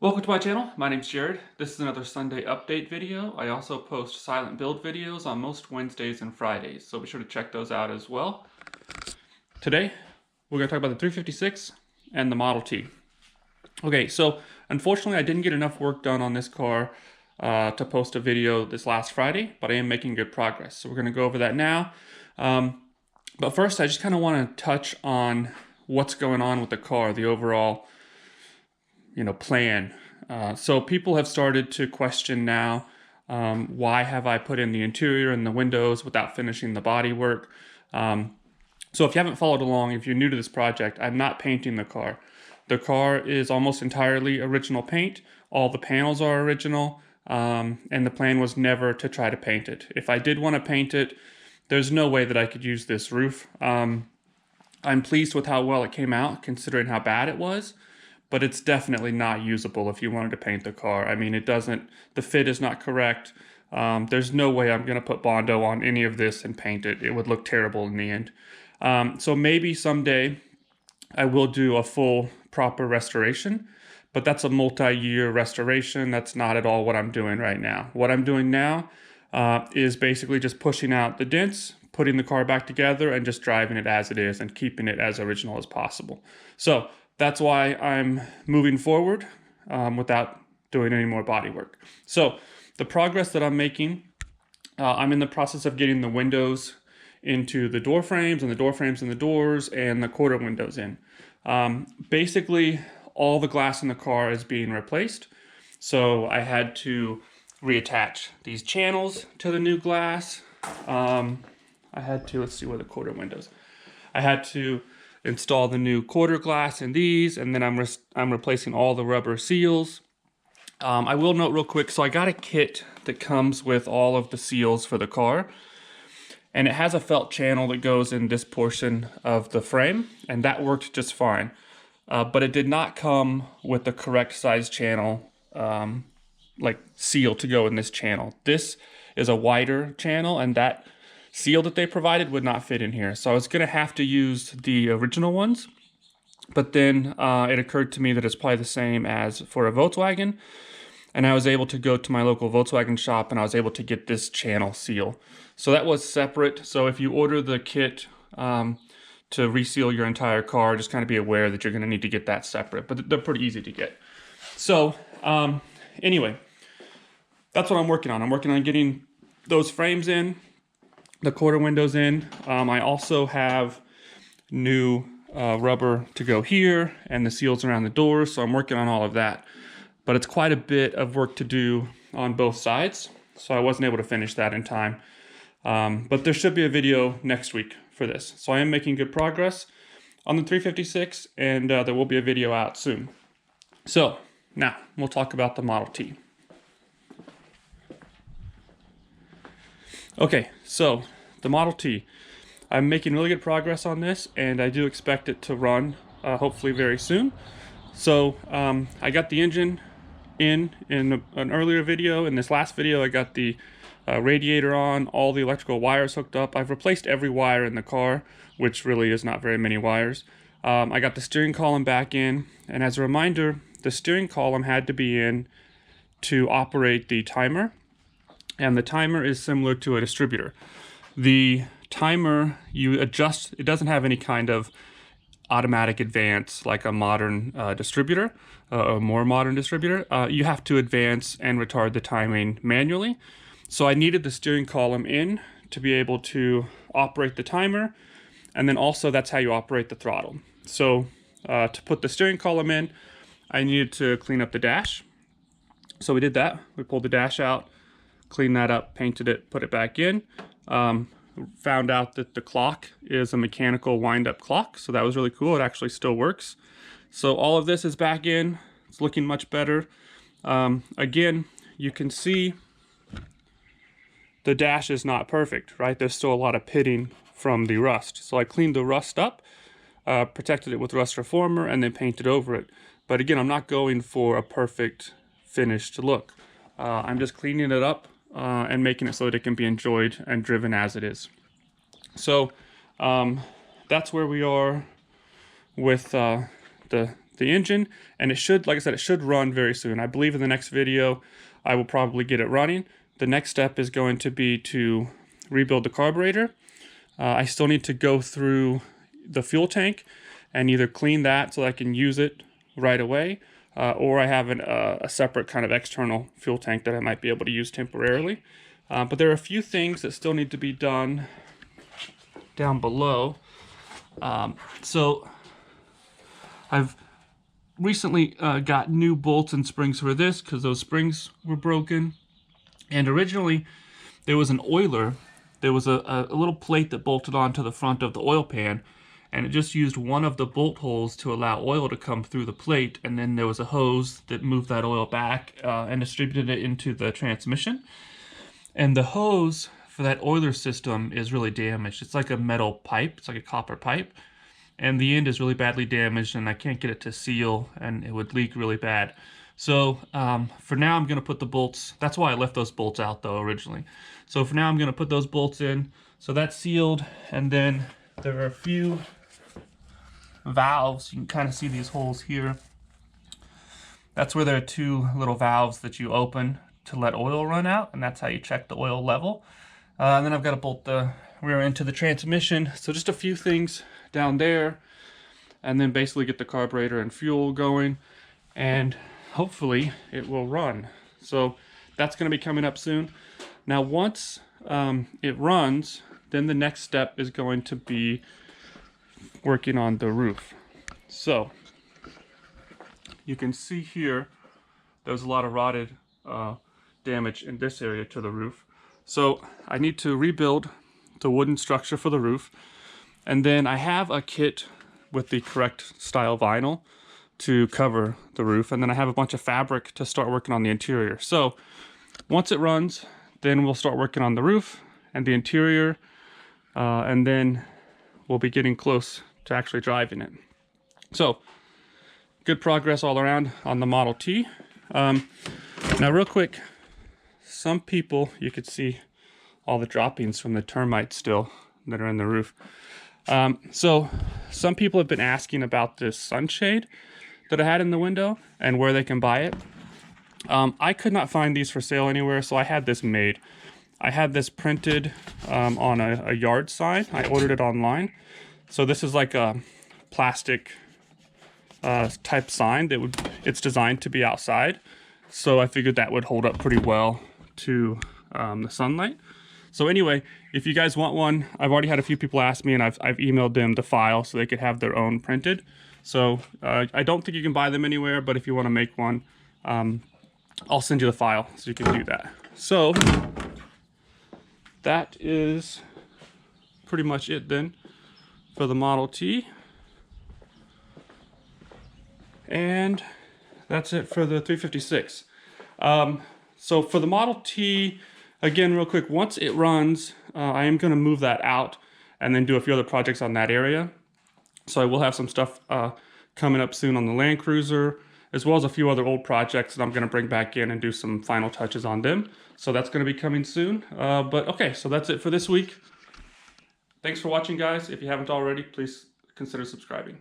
Welcome to my channel. My name's Jared. This is another Sunday update video. I also post silent build videos on most Wednesdays and Fridays, so be sure to check those out as well. Today, we're going to talk about the 356 and the Model T. Okay, so unfortunately I didn't get enough work done on this car to post a video this last Friday, but I am making good progress. So we're going to go over that now. But first, I just kind of want to touch on what's going on with the car, the overall plan. So people have started to question now, why have I put in the interior and the windows without finishing the body work? So if you haven't followed along, if you're new to this project, I'm not painting the car. The car is almost entirely original paint. All the panels are original, and the plan was never to try to paint it. If I did want to paint it, there's no way that I could use this roof. I'm pleased with how well it came out, considering how bad it was. But it's definitely not usable if you wanted to paint the car. I mean, the fit is not correct. There's no way I'm gonna put Bondo on any of this and paint it. It would look terrible in the end. So maybe someday I will do a full proper restoration, but that's a multi-year restoration. That's not at all what I'm doing right now. What I'm doing now is basically just pushing out the dents, putting the car back together, and just driving it as it is and keeping it as original as possible. So that's why I'm moving forward without doing any more body work. So the progress that I'm making, I'm in the process of getting the windows into the door frames and the door frames in the doors and the quarter windows in. Basically, all the glass in the car is being replaced. So I had to reattach these channels to the new glass. Let's see where the quarter windows. I had to install the new quarter glass in these, and then I'm replacing all the rubber seals. I will note real quick, so I got a kit that comes with all of the seals for the car, and it has a felt channel that goes in this portion of the frame, and that worked just fine. But it did not come with the correct size channel, like seal to go in this channel. This is a wider channel, and that seal that they provided would not fit in here. So I was gonna have to use the original ones, but then it occurred to me that it's probably the same as for a Volkswagen, and I was able to go to my local Volkswagen shop and I was able to get this channel seal. So that was separate. So if you order the kit to reseal your entire car, just kind of be aware that you're gonna need to get that separate, but they're pretty easy to get. So anyway, that's what I'm working on. I'm working on getting those frames in, the quarter windows in. I also have new rubber to go here and the seals around the doors, so I'm working on all of that. But it's quite a bit of work to do on both sides, so I wasn't able to finish that in time. But there should be a video next week for this. So I am making good progress on the 356, and there will be a video out soon. So now we'll talk about the Model T. Okay, so the Model T. I'm making really good progress on this, and I do expect it to run hopefully very soon. So I got the engine in an earlier video. In this last video, I got the radiator on, all the electrical wires hooked up. I've replaced every wire in the car, which really is not very many wires. I got the steering column back in, and as a reminder, the steering column had to be in to operate the timer. And the timer is similar to a distributor. The timer, you adjust, it doesn't have any kind of automatic advance like a modern distributor, a more modern distributor. You have to advance and retard the timing manually. So I needed the steering column in to be able to operate the timer, and then also that's how you operate the throttle. So to put the steering column in, I needed to clean up the dash. So we did that. We pulled the dash out, cleaned that up, painted it, put it back in. Found out that the clock is a mechanical wind-up clock, so that was really cool. It actually still works. So all of this is back in. It's looking much better. Again, you can see the dash is not perfect, right? There's still a lot of pitting from the rust. So I cleaned the rust up, protected it with rust reformer, and then painted over it. But again, I'm not going for a perfect finished look. I'm just cleaning it up and making it so that it can be enjoyed and driven as it is. So that's where we are with the the engine, and it should, like I said, it should run very soon. I believe in the next video, I will probably get it running. The next step is going to be to rebuild the carburetor. I still need to go through the fuel tank and either clean that so I can use it right away, or I have a separate kind of external fuel tank that I might be able to use temporarily. But there are a few things that still need to be done down below. So I've recently got new bolts and springs for this because those springs were broken. And originally there was an oiler. There was a little plate that bolted onto the front of the oil pan, and it just used one of the bolt holes to allow oil to come through the plate, and then there was a hose that moved that oil back and distributed it into the transmission. And the hose for that oiler system is really damaged. It's like a metal pipe, it's like a copper pipe, and the end is really badly damaged, and I can't get it to seal, and it would leak really bad. So for now I'm going to put the bolts, that's why I left those bolts out though originally. So for now I'm going to put those bolts in, so that's sealed, and then there are a few valves. You can kind of see these holes here. That's where there are two little valves that you open to let oil run out, and that's how you check the oil level. And then I've got to bolt the rear end to the transmission. So just a few things down there, and then basically get the carburetor and fuel going, and hopefully it will run. So that's going to be coming up soon. Now once it runs, then the next step is going to be working on the roof. So you can see here there's a lot of rotted damage in this area to the roof. So I need to rebuild the wooden structure for the roof, and then I have a kit with the correct style vinyl to cover the roof, and then I have a bunch of fabric to start working on the interior. So once it runs, then we'll start working on the roof and the interior, and then we'll be getting close to actually driving it. So good progress all around on the Model T. Now real quick, some people, you could see all the droppings from the termites still that are in the roof. So some people have been asking about this sunshade that I had in the window and where they can buy it. I could not find these for sale anywhere, so I had this made. I had this printed on a yard sign. I ordered it online. So this is like a plastic type sign that it's designed to be outside. So I figured that would hold up pretty well to the sunlight. So anyway, if you guys want one, I've already had a few people ask me, and I've emailed them the file so they could have their own printed. So I don't think you can buy them anywhere, but if you want to make one, I'll send you the file so you can do that. So that is pretty much it then for the Model T. And that's it for the 356. So for the Model T, again, real quick, once it runs, I am going to move that out and then do a few other projects on that area. So I will have some stuff coming up soon on the Land Cruiser, as well as a few other old projects that I'm going to bring back in and do some final touches on them. So that's going to be coming soon. But okay, so that's it for this week. Thanks for watching, guys. If you haven't already, please consider subscribing.